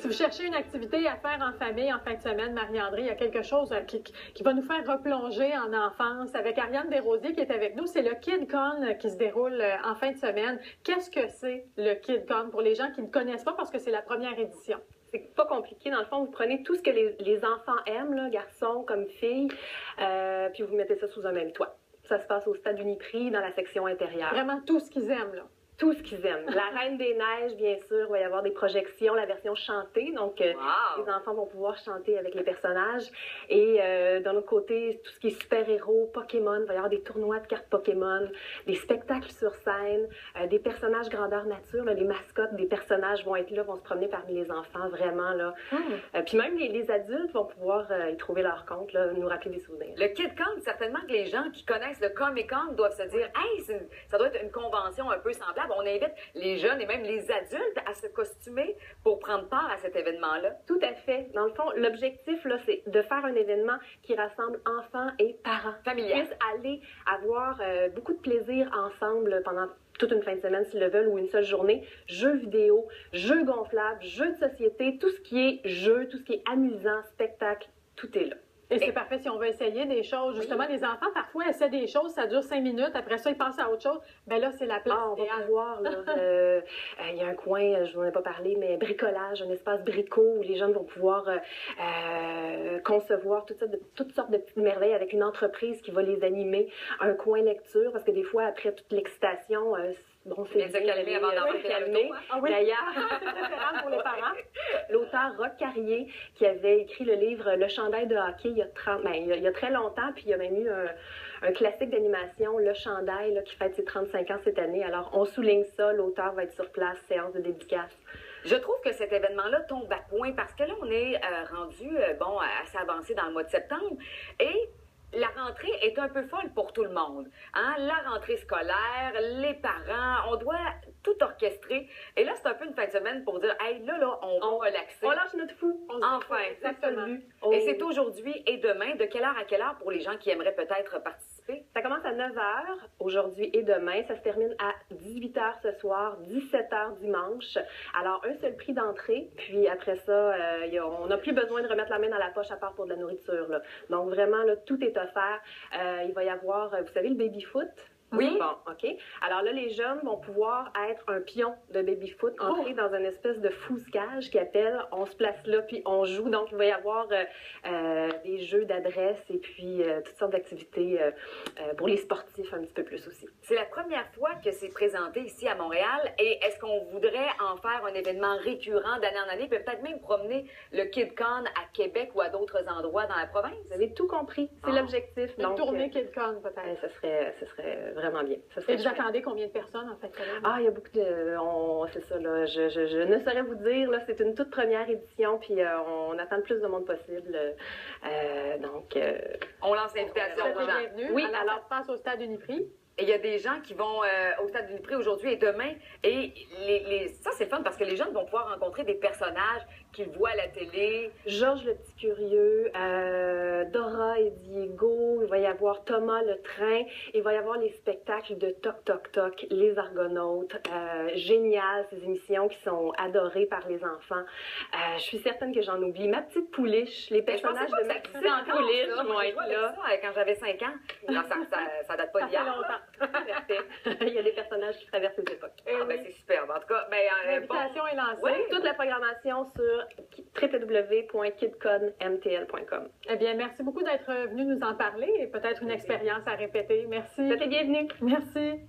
Si vous cherchez une activité à faire en famille en fin de semaine, Marie-André, il y a quelque chose qui va nous faire replonger en enfance avec Ariane Desrosiers qui est avec nous. C'est le KidCon qui se déroule en fin de semaine. Qu'est-ce que c'est le KidCon pour les gens qui ne connaissent pas parce que c'est la première édition? C'est pas compliqué. Dans le fond, vous prenez tout ce que les enfants aiment, là, garçons comme filles, puis vous mettez ça sous un même toit. Ça se passe au Stade Uniprix, dans la section intérieure. Vraiment tout ce qu'ils aiment, là. Tout ce qu'ils aiment. La Reine des Neiges, bien sûr, il va y avoir des projections, la version chantée, donc les enfants vont pouvoir chanter avec les personnages. Et d'un autre côté, tout ce qui est super-héros, Pokémon, il va y avoir des tournois de cartes Pokémon, des spectacles sur scène, des personnages grandeur nature, là, les mascottes des personnages vont être là, vont se promener parmi les enfants, vraiment, là. Puis même les adultes vont pouvoir y trouver leur compte, là, nous rappeler des souvenirs. Le KidCon, certainement que les gens qui connaissent le Comic-Con doivent se dire « Hey, ça doit être une convention un peu semblable. » On invite les jeunes et même les adultes à se costumer pour prendre part à cet événement-là. Tout à fait. Dans le fond, l'objectif, là, c'est de faire un événement qui rassemble enfants et parents. Familial. Qui puissent aller avoir beaucoup de plaisir ensemble pendant toute une fin de semaine s'ils le veulent ou une seule journée. Jeux vidéo, jeux gonflables, jeux de société, tout ce qui est jeu, tout ce qui est amusant, spectacle, tout est là. Et c'est parfait si on veut essayer des choses. Justement, les enfants, parfois, essaient des choses, ça dure 5 minutes. Après ça, ils passent à autre chose. Ben là, c'est la place. On va pouvoir, là, il y a un coin, je vous en ai pas parlé, mais bricolage, un espace bricot où les jeunes vont pouvoir concevoir toutes sortes de petites merveilles avec une entreprise qui va les animer. Un coin lecture, parce que des fois, après toute l'excitation, bon, c'est bien se calmer avant d'embarquer dans l'auto. Ah oui. D'ailleurs, c'est préférable pour les parents. L'auteur Roch Carrier, qui avait écrit le livre Le chandail de hockey il y a très longtemps, puis il y a même eu un classique d'animation, Le chandail, là, qui fête ses 35 ans cette année. Alors, on souligne ça, l'auteur va être sur place, séance de dédicace. Je trouve que cet événement-là tombe à point parce que là, on est rendu, assez avancé dans le mois de septembre et la rentrée est un peu folle pour tout le monde. Hein? La rentrée scolaire, les parents, on doit tout orchestrer. Et là, c'est un peu une fin de semaine pour dire, hey, là, on va relaxer. On lâche notre fou. Enfin, exactement. Et c'est aujourd'hui et demain. De quelle heure à quelle heure pour les gens qui aimeraient peut-être participer? Ça commence à 9 h aujourd'hui et demain. Ça se termine à 18 h ce soir, 17 h dimanche. Alors, un seul prix d'entrée. Puis après ça, on n'a plus besoin de remettre la main dans la poche à part pour de la nourriture, là. Donc, vraiment, là, tout est offert. Il va y avoir, vous savez, le baby-foot. Oui. Bon, OK. Alors là, les jeunes vont pouvoir être un pion de baby-foot, entrer dans une espèce de fousse-cage qui appelle. On se place là, puis on joue. Donc, il va y avoir des jeux d'adresse et puis toutes sortes d'activités pour les sportifs un petit peu plus aussi. C'est la première fois que c'est présenté ici à Montréal. Et est-ce qu'on voudrait en faire un événement récurrent d'année en année, puis peut-être même promener le KidCon à Québec ou à d'autres endroits dans la province? Vous avez tout compris. C'est l'objectif. Une tournée KidCon, peut-être. Ce serait vraiment bien. Et vous attendez combien de personnes, en fait? Il y a beaucoup de... c'est ça, là. Je ne saurais vous dire, là. C'est une toute première édition, puis on attend le plus de monde possible. On lance l'invitation aux gens. Bienvenue. Oui, alors ça se passe au Stade Uniprix. Et il y a des gens qui vont au Stade Uniprix aujourd'hui et demain. Et ça, c'est fun parce que les jeunes vont pouvoir rencontrer des personnages qu'ils voient à la télé. Georges le Petit Curieux, Dora et Diego, il va y avoir Thomas le Train, il va y avoir les spectacles de Toc Toc Toc, les Argonautes. Génial, ces émissions qui sont adorées par les enfants. Je suis certaine que j'en oublie. Ma petite pouliche, les personnages de ma petite pouliche vont être là. Quand j'avais 5 ans, non, ça date pas d'hier. Il y a des personnages qui traversent les époques. C'est superbe. En tout cas, l'invitation est lancée. Oui, toute la programmation sur www.kidconmtl.com. Eh bien, merci beaucoup d'être venu nous en parler et peut-être une expérience à répéter. Merci. Vous êtes bienvenue. Merci.